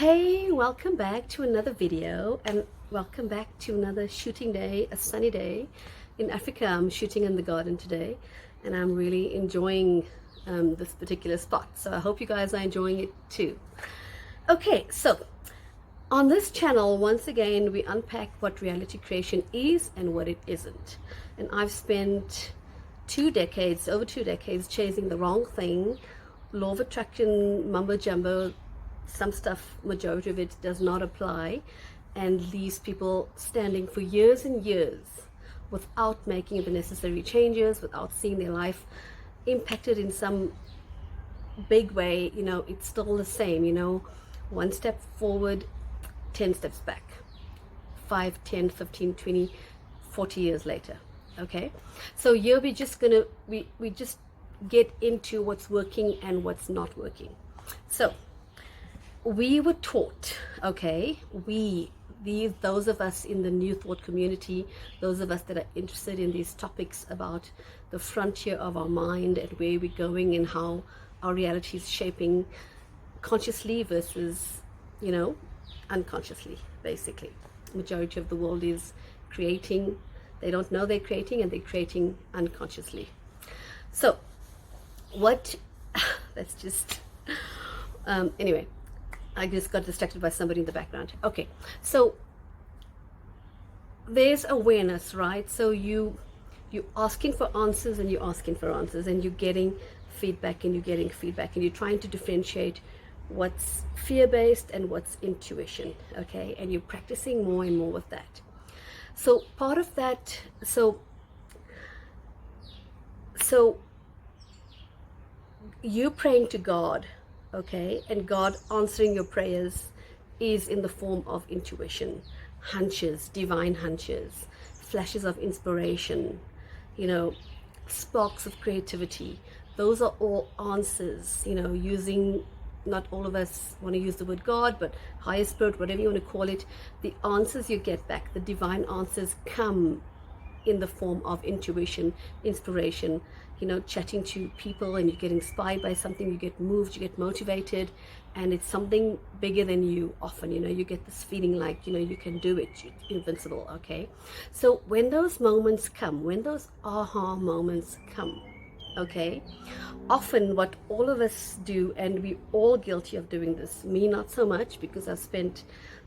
Hey, welcome back to another video and welcome back to another shooting day, a sunny day in Africa. I'm shooting in the garden today and I'm really enjoying this particular spot. So I hope you guys are enjoying it too. Okay, so on this channel, once again, we unpack what reality creation is and what it isn't. And I've spent over 2 decades chasing the wrong thing, law of attraction, mumbo jumbo. Some stuff, majority of it does not apply and leaves people standing for years and years without making the necessary changes, without seeing their life impacted in some big way. It's still the same, 1 step forward, 10 steps back, 5, 10, 15, 20, 40 years later. Okay, so here we're just gonna we just get into what's working and what's not working. So we were taught, okay, those of us in the New Thought community, those of us that are interested in these topics about the frontier of our mind and where we're going and how our reality is shaping consciously versus, unconsciously, basically. Majority of the world is creating, they don't know they're creating, and they're creating unconsciously. So that's just, anyway, I just got distracted by somebody in the background. Okay, so there's awareness, right? So you're asking for answers and you're asking for answers and you're getting feedback and you're getting feedback and you're trying to differentiate what's fear-based and what's intuition, okay? And you're practicing more and more with that. So part of that, so you're praying to God, okay, and God answering your prayers is in the form of intuition, hunches, divine hunches, flashes of inspiration, sparks of creativity. Those are all answers, using, not all of us want to use the word God, but higher spirit, whatever you want to call it. The answers you get back, the divine answers, come in the form of intuition, inspiration, chatting to people and you get inspired by something, you get moved, you get motivated, and it's something bigger than you often, you get this feeling like, you can do it, you're invincible, okay? So when those moments come, when those aha moments come, okay, often what all of us do, and we're all guilty of doing this, me not so much because I've spent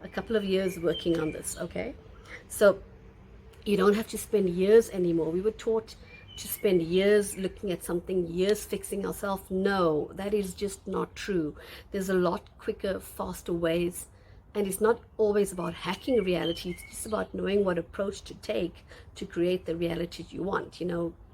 a couple of years working on this, okay? So you don't have to spend years anymore. We were taught to spend years looking at something, years fixing ourselves. No, that is just not true. There's a lot quicker, faster ways, and it's not always about hacking reality. It's just about knowing what approach to take to create the reality you want,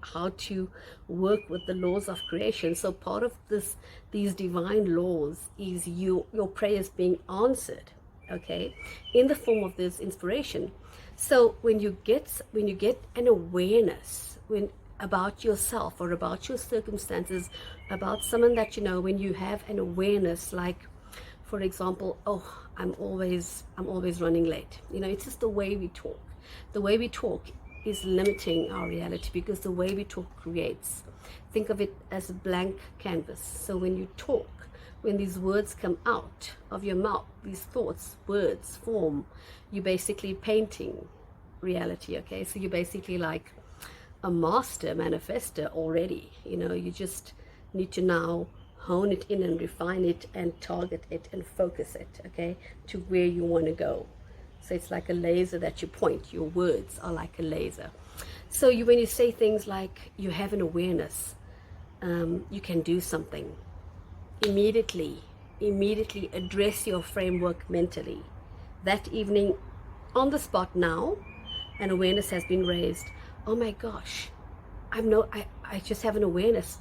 how to work with the laws of creation. So part of these divine laws is your prayers being answered, okay, in the form of this inspiration. So when you get an awareness about yourself or about your circumstances, about someone that when you have an awareness, like for example, oh, I'm always running late, it's just the way we talk. The way we talk is limiting our reality because the way we talk creates. Think of it as a blank canvas. So when you talk, when these words come out of your mouth, these thoughts, words form, you're basically painting reality, okay? So you're basically like a master manifester already, you just need to now hone it in and refine it and target it and focus it, okay, to where you want to go. So it's like a laser that you point. Your words are like a laser. So when you say things like you have an awareness, you can do something, immediately address your framework mentally. That evening, on the spot now, an awareness has been raised. Oh my gosh, I just have an awareness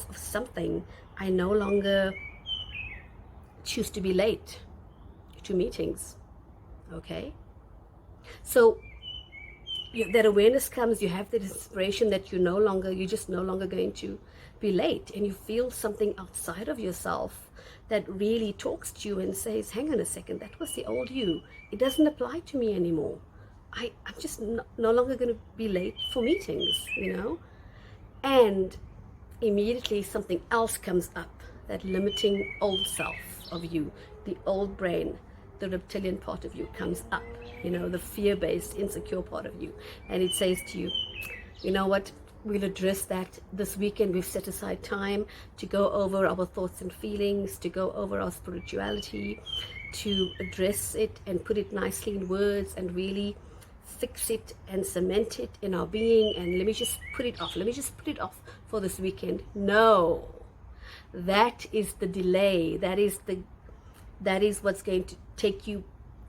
of something. I no longer choose to be late to meetings, okay? So that awareness comes, you have that inspiration that you're just no longer going to be late, and you feel something outside of yourself that really talks to you and says, hang on a second, that was the old you. It doesn't apply to me anymore. I'm just no longer going to be late for meetings, and immediately something else comes up that limiting old self of you, the old brain, the reptilian part of you comes up, the fear-based, insecure part of you. And it says to you, you know what, we'll address that this weekend. We've set aside time to go over our thoughts and feelings, to go over our spirituality, to address it and put it nicely in words and really fix it and cement it in our being. And let me just put it off for this weekend. No, that is the delay. That is what's going to take you,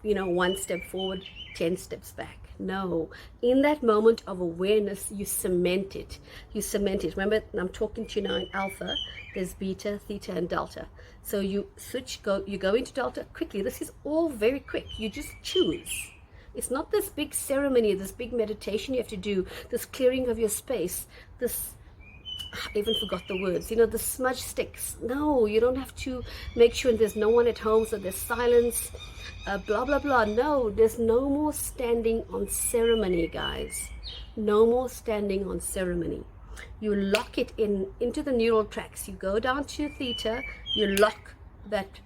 one step forward, 10 steps back. No, in that moment of awareness, you cement it. Remember, I'm talking to you now in alpha. There's beta, theta, and delta. So you go into delta quickly. This is all very quick. You just choose. It's not this big ceremony, this big meditation you have to do, this clearing of your space, this, I even forgot the words, the smudge sticks. No, you don't have to make sure there's no one at home, so there's silence, blah, blah, blah. No, there's no more standing on ceremony, guys. No more standing on ceremony. You lock it into the neural tracks. You go down to theta, you lock that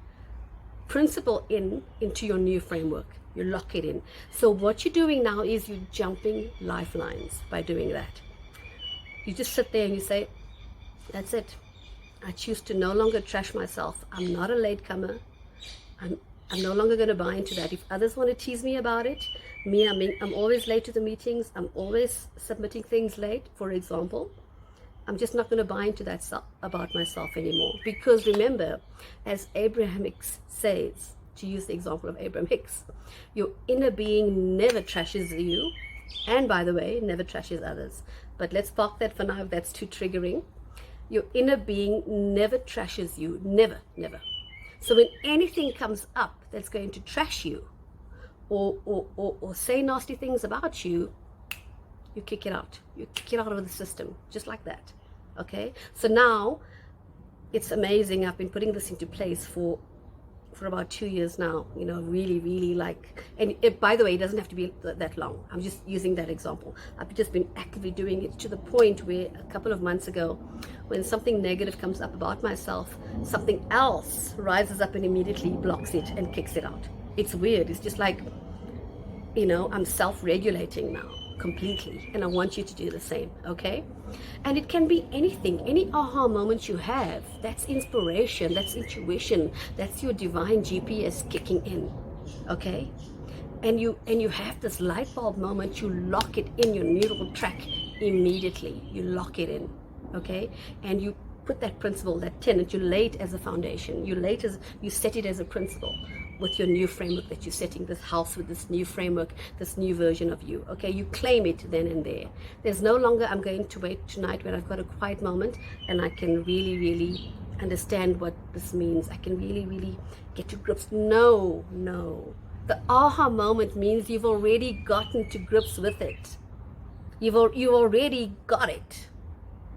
principle into your new framework. You lock it in. So what you're doing now is you're jumping lifelines by doing that. You just sit there and you say, that's it. I choose to no longer trash myself. I'm not a latecomer. I'm no longer going to buy into that. If others want to tease me about it, I'm always late to the meetings. I'm always submitting things late, for example. I'm just not going to buy into that about myself anymore. Because remember, as Abraham Hicks says, to use the example of Abraham Hicks, your inner being never trashes you, and by the way, never trashes others. But let's park that for now if that's too triggering. Your inner being never trashes you, never. So when anything comes up that's going to trash you or say nasty things about you, you kick it out. You kick it out of the system, just like that. Okay? So now, it's amazing. I've been putting this into place for about 2 years now, really and by the way, it doesn't have to be that long. I'm just using that example. I've just been actively doing it to the point where a couple of months ago, when something negative comes up about myself, something else rises up and immediately blocks it and kicks it out. It's weird. It's just like, I'm self-regulating now completely, and I want you to do the same. Okay? And it can be anything, any aha moment you have. That's inspiration, that's intuition, that's your divine GPS kicking in. Okay? And you have this light bulb moment. You lock it in your neural track immediately. You lock it in. Okay? And you put that principle, that tenet, you lay it as a foundation. You set it as a principle with your new framework that you're setting, this house with this new framework, this new version of you. Okay, you claim it then and there. There's no longer, I'm going to wait tonight when I've got a quiet moment and I can really understand what this means. I can really get to grips. No. The aha moment means you've already gotten to grips with it. You've already got it.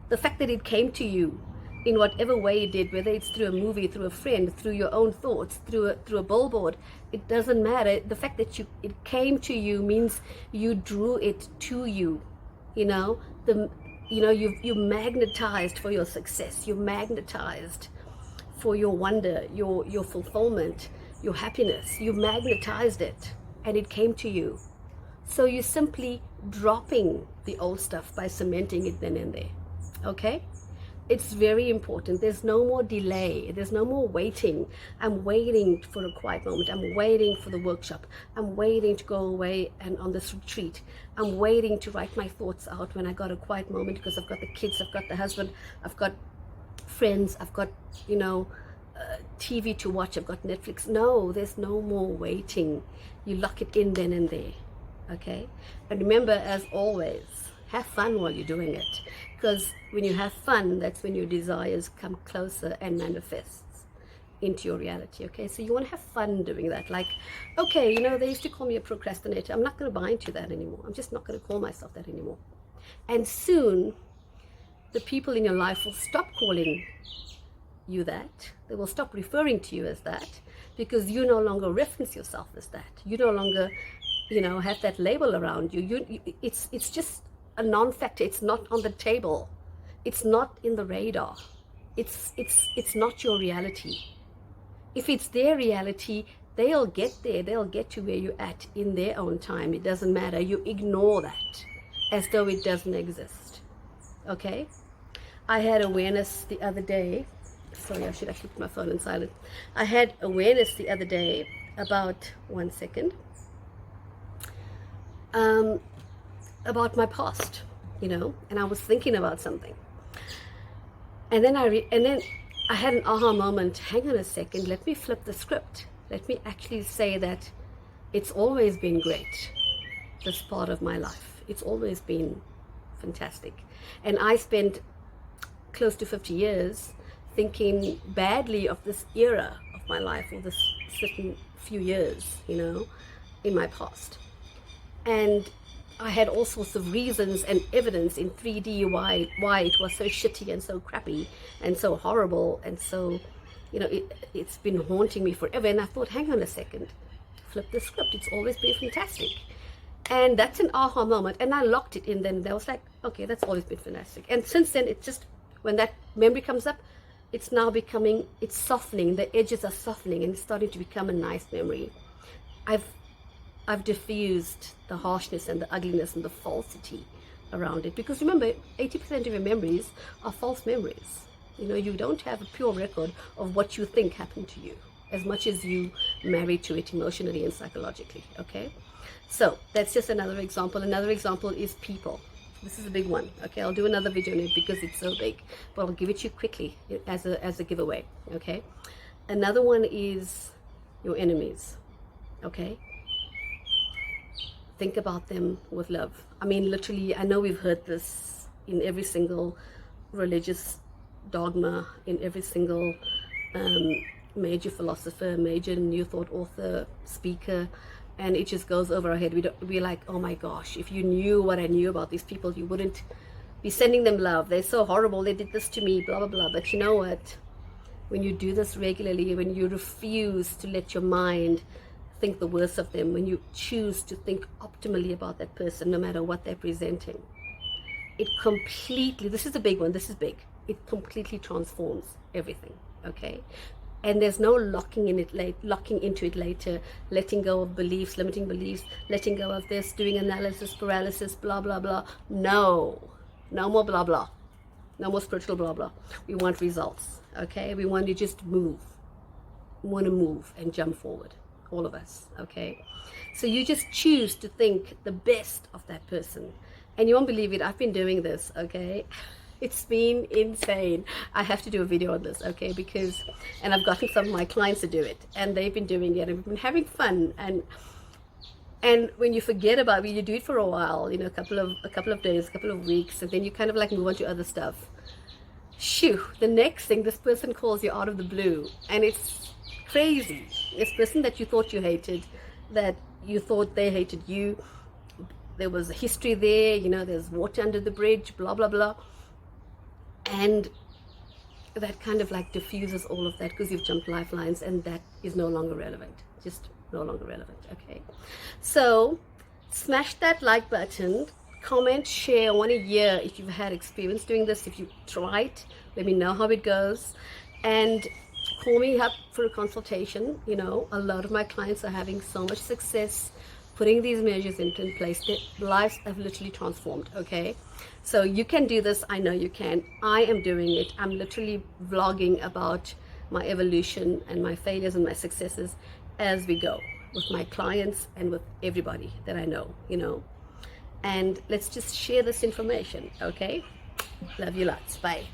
The fact that it came to you in whatever way it did, whether it's through a movie, through a friend, through your own thoughts, through a billboard, it doesn't matter. The fact that it came to you means you drew it to you. You magnetized for your success. You magnetized for your wonder, your fulfillment, your happiness. You magnetized it and it came to you. So you're simply dropping the old stuff by cementing it then and there. Okay? It's very important. There's no more delay. There's no more waiting. I'm waiting for a quiet moment. I'm waiting for the workshop. I'm waiting to go away and on this retreat. I'm waiting to write my thoughts out when I got a quiet moment because I've got the kids, I've got the husband, I've got friends, I've got, TV to watch, I've got Netflix. No, there's no more waiting. You lock it in then and there. Okay? And remember, as always, have fun while you're doing it. Because when you have fun, that's when your desires come closer and manifests into your reality. Okay, so you want to have fun doing that. Like, okay, they used to call me a procrastinator. I'm not going to buy into that anymore. I'm just not going to call myself that anymore. And soon, the people in your life will stop calling you that. They will stop referring to you as that because you no longer reference yourself as that. You no longer, have that label around you. It's just a non-factor. It's not on the table. It's not in the radar. it's not your reality. If it's their reality, they'll get there. They'll get to where you're at in their own time. It doesn't matter. You ignore that as though it doesn't exist. Okay? I had awareness the other day. Sorry, I should actually put my phone in silent. I had awareness the other day about, one second, about my past, and I was thinking about something. And then I had an aha moment. Hang on a second, let me flip the script. Let me actually say that it's always been great, this part of my life. It's always been fantastic. And I spent close to 50 years thinking badly of this era of my life, or this certain few years, in my past. And I had all sorts of reasons and evidence in 3D why it was so shitty and so crappy and so horrible, and so, it's been haunting me forever. And I thought, hang on a second, flip the script. It's always been fantastic. And that's an aha moment. And I locked it in then. I was like, okay, that's always been fantastic. And since then, it's just, when that memory comes up, it's now it's softening. The edges are softening and it's starting to become a nice memory. I've diffused the harshness and the ugliness and the falsity around it. Because remember, 80% of your memories are false memories. You don't have a pure record of what you think happened to you, as much as you married to it emotionally and psychologically, okay? So that's just another example. Another example is people. This is a big one, okay? I'll do another video on it because it's so big, but I'll give it to you quickly as a giveaway, okay? Another one is your enemies, okay? Think about them with love. I mean, literally, I know we've heard this in every single religious dogma, in every single major philosopher, major New Thought author, speaker, and it just goes over our head. We're like, oh my gosh, if you knew what I knew about these people, you wouldn't be sending them love. They're so horrible. They did this to me, blah, blah, blah. But you know what? When you do this regularly, when you refuse to let your mind think the worst of them, when you choose to think optimally about that person, no matter what they're presenting, it completely, this is a big one, this is big, it completely transforms everything, okay? And there's no locking into it later, letting go of beliefs, limiting beliefs, letting go of this, doing analysis, paralysis, blah, blah, blah. No more blah, blah. No more spiritual blah, blah. We want results, okay? We want to just move. We want to move and jump forward, all of us, okay? So you just choose to think the best of that person. And you won't believe it, I've been doing this, okay? It's been insane. I have to do a video on this, okay? And I've gotten some of my clients to do it, and they've been doing it, and we've been having fun. And when you forget about it, you do it for a while, a couple of days, a couple of weeks, and then you kind of like move on to other stuff. Shoo, the next thing, this person calls you out of the blue, and it's crazy. This person that you thought you hated, that you thought they hated you, there was a history there, there's water under the bridge, blah, blah, blah. And that kind of like diffuses all of that because you've jumped lifelines, and that is no longer relevant. Just no longer relevant, okay? So smash that like button, comment, share. I want to hear if you've had experience doing this, if you tried, let me know how it goes. And call me up for a consultation. A lot of my clients are having so much success putting these measures into place. Their lives have literally transformed, okay? So you can do this. I know you can. I am doing it. I'm literally vlogging about my evolution and my failures and my successes as we go with my clients and with everybody that I know, And let's just share this information, okay? Love you lots. Bye.